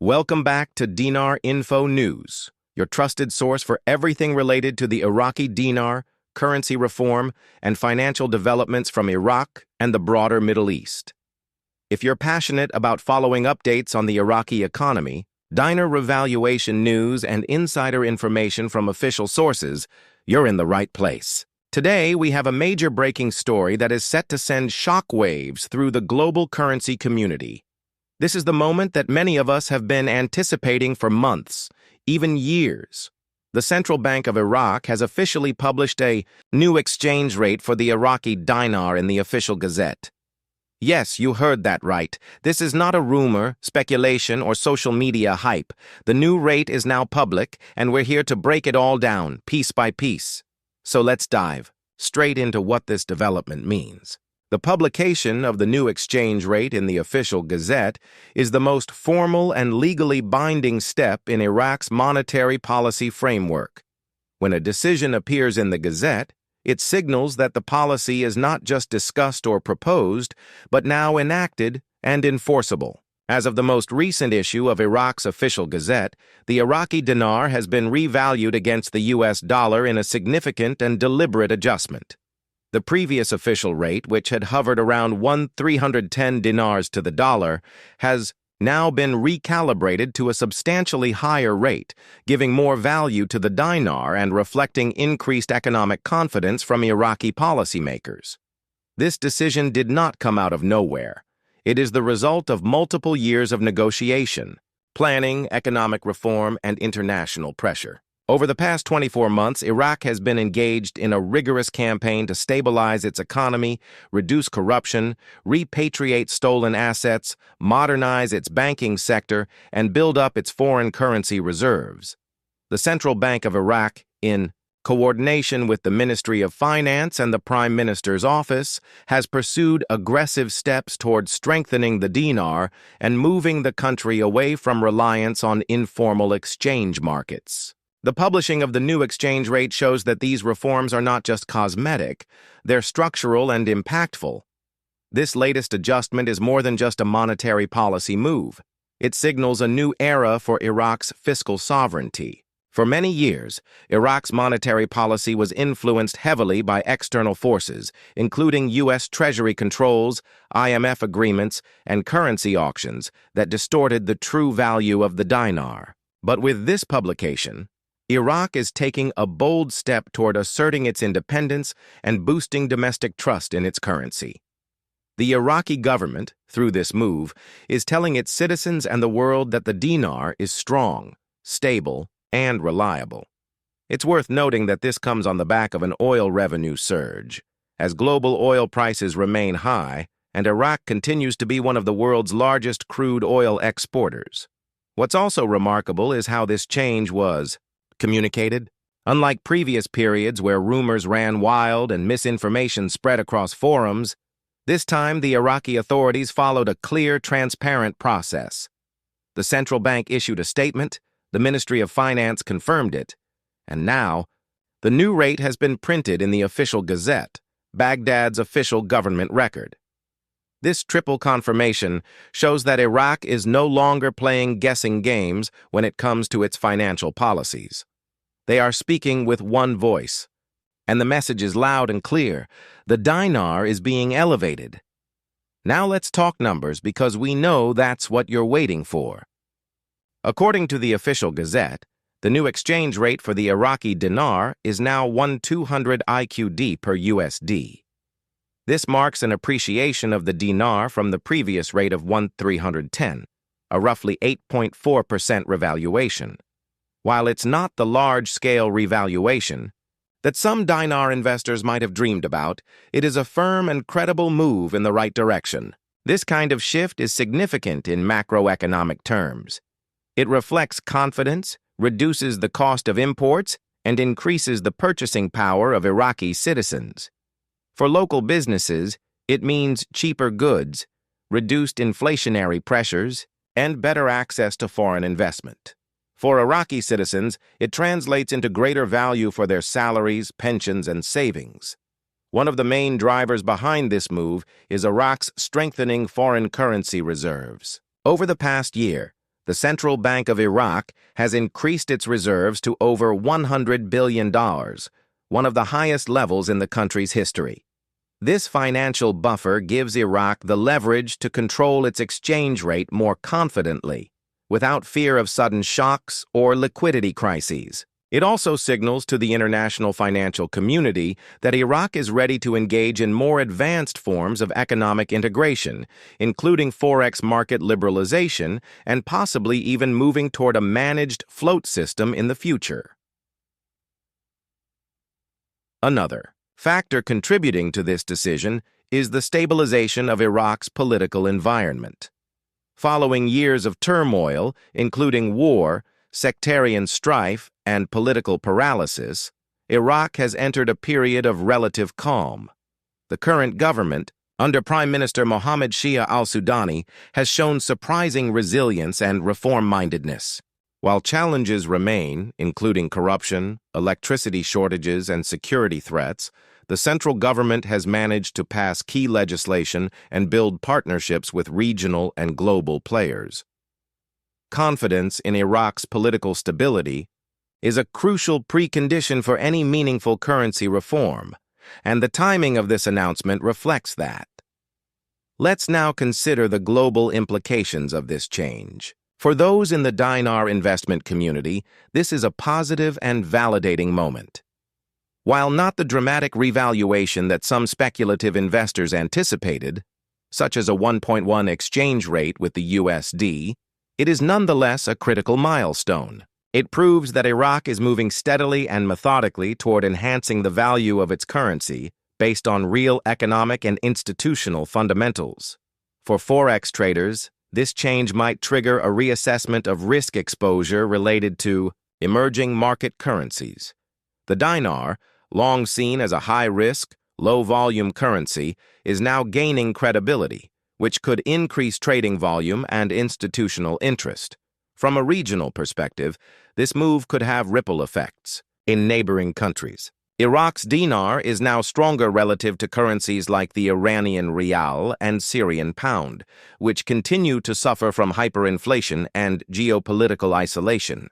Welcome back to Dinar Info News, your trusted source for everything related to the Iraqi dinar, currency reform, and financial developments from Iraq and the broader Middle East. If you're passionate about following updates on the Iraqi economy, dinar revaluation news, and insider information from official sources, you're in the right place. Today, we have a major breaking story that is set to send shockwaves through the global currency community. This is the moment that many of us have been anticipating for months, even years. The Central Bank of Iraq has officially published a new exchange rate for the Iraqi dinar in the official Gazette. Yes, you heard that right. This is not a rumor, speculation, or social media hype. The new rate is now public, and we're here to break it all down, piece by piece. So let's dive straight into what this development means. The publication of the new exchange rate in the official Gazette is the most formal and legally binding step in Iraq's monetary policy framework. When a decision appears in the Gazette, it signals that the policy is not just discussed or proposed, but now enacted and enforceable. As of the most recent issue of Iraq's official Gazette, the Iraqi dinar has been revalued against the US dollar in a significant and deliberate adjustment. The previous official rate, which had hovered around 310 dinars to the dollar, has now been recalibrated to a substantially higher rate, giving more value to the dinar and reflecting increased economic confidence from Iraqi policymakers. This decision did not come out of nowhere. It is the result of multiple years of negotiation, planning, economic reform, and international pressure. Over the past 24 months, Iraq has been engaged in a rigorous campaign to stabilize its economy, reduce corruption, repatriate stolen assets, modernize its banking sector, and build up its foreign currency reserves. The Central Bank of Iraq, in coordination with the Ministry of Finance and the Prime Minister's office, has pursued aggressive steps toward strengthening the dinar and moving the country away from reliance on informal exchange markets. The publishing of the new exchange rate shows that these reforms are not just cosmetic, they're structural and impactful. This latest adjustment is more than just a monetary policy move. It signals a new era for Iraq's fiscal sovereignty. For many years, Iraq's monetary policy was influenced heavily by external forces, including U.S. Treasury controls, IMF agreements, and currency auctions that distorted the true value of the dinar. But with this publication, Iraq is taking a bold step toward asserting its independence and boosting domestic trust in its currency. The Iraqi government, through this move, is telling its citizens and the world that the dinar is strong, stable, and reliable. It's worth noting that this comes on the back of an oil revenue surge, as global oil prices remain high, and Iraq continues to be one of the world's largest crude oil exporters. What's also remarkable is how this change was communicated. Unlike previous periods where rumors ran wild and misinformation spread across forums, this time the Iraqi authorities followed a clear, transparent process. The central bank issued a statement, the Ministry of Finance confirmed it, and now, the new rate has been printed in the official Gazette, Baghdad's official government record. This triple confirmation shows that Iraq is no longer playing guessing games when it comes to its financial policies. They are speaking with one voice, and the message is loud and clear. The dinar is being elevated. Now let's talk numbers because we know that's what you're waiting for. According to the official Gazette, the new exchange rate for the Iraqi dinar is now 1,200 IQD per USD. This marks an appreciation of the dinar from the previous rate of 1,310, a roughly 8.4% revaluation. While it's not the large-scale revaluation that some dinar investors might have dreamed about, it is a firm and credible move in the right direction. This kind of shift is significant in macroeconomic terms. It reflects confidence, reduces the cost of imports, and increases the purchasing power of Iraqi citizens. For local businesses, it means cheaper goods, reduced inflationary pressures, and better access to foreign investment. For Iraqi citizens, it translates into greater value for their salaries, pensions, and savings. One of the main drivers behind this move is Iraq's strengthening foreign currency reserves. Over the past year, the Central Bank of Iraq has increased its reserves to over $100 billion, one of the highest levels in the country's history. This financial buffer gives Iraq the leverage to control its exchange rate more confidently, without fear of sudden shocks or liquidity crises. It also signals to the international financial community that Iraq is ready to engage in more advanced forms of economic integration, including forex market liberalization and possibly even moving toward a managed float system in the future. Another factor contributing to this decision is the stabilization of Iraq's political environment. Following years of turmoil, including war, sectarian strife, and political paralysis, Iraq has entered a period of relative calm. The current government, under Prime Minister Mohammed Shia al-Sudani, has shown surprising resilience and reform-mindedness. While challenges remain, including corruption, electricity shortages, and security threats, the central government has managed to pass key legislation and build partnerships with regional and global players. Confidence in Iraq's political stability is a crucial precondition for any meaningful currency reform, and the timing of this announcement reflects that. Let's now consider the global implications of this change. For those in the dinar investment community, this is a positive and validating moment. While not the dramatic revaluation that some speculative investors anticipated, such as a 1.1 exchange rate with the USD, it is nonetheless a critical milestone. It proves that Iraq is moving steadily and methodically toward enhancing the value of its currency based on real economic and institutional fundamentals. For forex traders, this change might trigger a reassessment of risk exposure related to emerging market currencies. The dinar, long seen as a high-risk, low-volume currency, is now gaining credibility, which could increase trading volume and institutional interest. From a regional perspective, this move could have ripple effects in neighboring countries. Iraq's dinar is now stronger relative to currencies like the Iranian rial and Syrian pound, which continue to suffer from hyperinflation and geopolitical isolation.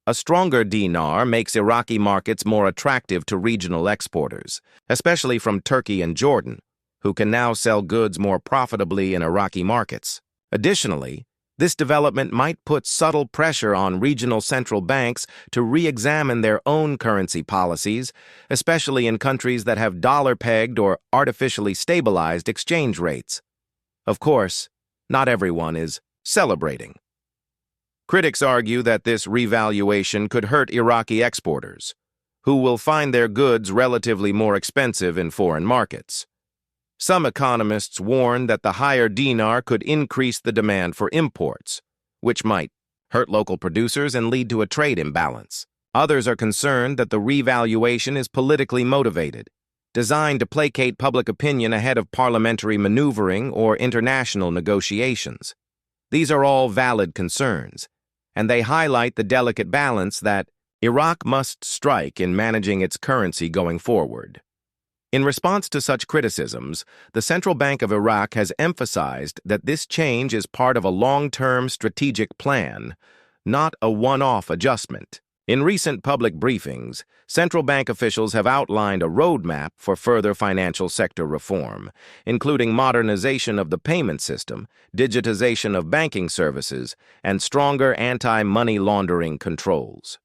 A stronger dinar makes Iraqi markets more attractive to regional exporters, especially from Turkey and Jordan, who can now sell goods more profitably in Iraqi markets. Additionally, this development might put subtle pressure on regional central banks to re-examine their own currency policies, especially in countries that have dollar-pegged or artificially stabilized exchange rates. Of course, not everyone is celebrating. Critics argue that this revaluation could hurt Iraqi exporters, who will find their goods relatively more expensive in foreign markets. Some economists warn that the higher dinar could increase the demand for imports, which might hurt local producers and lead to a trade imbalance. Others are concerned that the revaluation is politically motivated, designed to placate public opinion ahead of parliamentary maneuvering or international negotiations. These are all valid concerns, and they highlight the delicate balance that Iraq must strike in managing its currency going forward. In response to such criticisms, the Central Bank of Iraq has emphasized that this change is part of a long-term strategic plan, not a one-off adjustment. In recent public briefings, central bank officials have outlined a roadmap for further financial sector reform, including modernization of the payment system, digitization of banking services, and stronger anti-money laundering controls.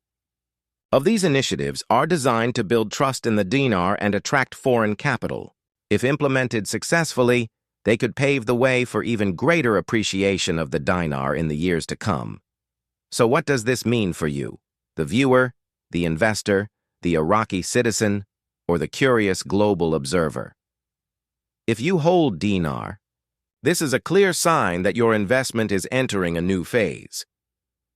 Of these initiatives are designed to build trust in the dinar and attract foreign capital. If implemented successfully, they could pave the way for even greater appreciation of the dinar in the years to come. So what does this mean for you, the viewer, the investor, the Iraqi citizen, or the curious global observer? If you hold dinar, this is a clear sign that your investment is entering a new phase.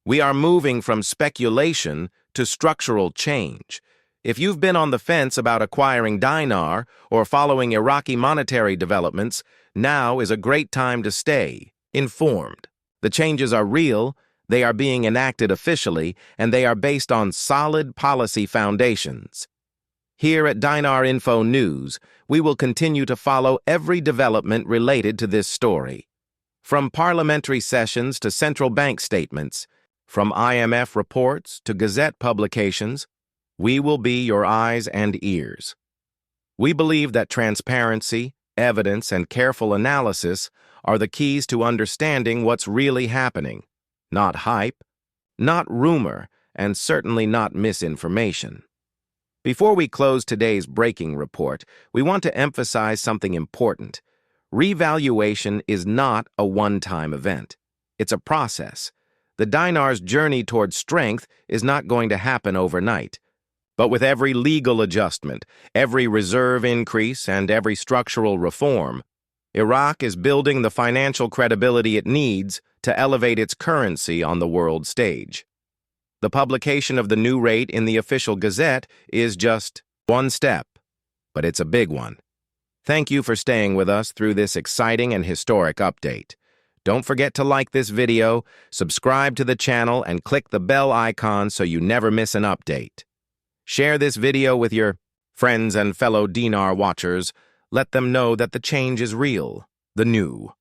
We are moving from speculation to structural change. If you've been on the fence about acquiring dinar or following Iraqi monetary developments, now is a great time to stay informed. The changes are real, they are being enacted officially, and they are based on solid policy foundations. Here at Dinar Info News, we will continue to follow every development related to this story. From parliamentary sessions to central bank statements, from IMF reports to Gazette publications, we will be your eyes and ears. We believe that transparency, evidence, and careful analysis are the keys to understanding what's really happening. Not hype, not rumor, and certainly not misinformation. Before we close today's breaking report, we want to emphasize something important. Revaluation is not a one-time event. It's a process. The dinar's journey toward strength is not going to happen overnight. But with every legal adjustment, every reserve increase, and every structural reform, Iraq is building the financial credibility it needs to elevate its currency on the world stage. The publication of the new rate in the official Gazette is just one step, but it's a big one. Thank you for staying with us through this exciting and historic update. Don't forget to like this video, subscribe to the channel, and click the bell icon so you never miss an update. Share this video with your friends and fellow Dinar watchers. Let them know that the change is real, the new.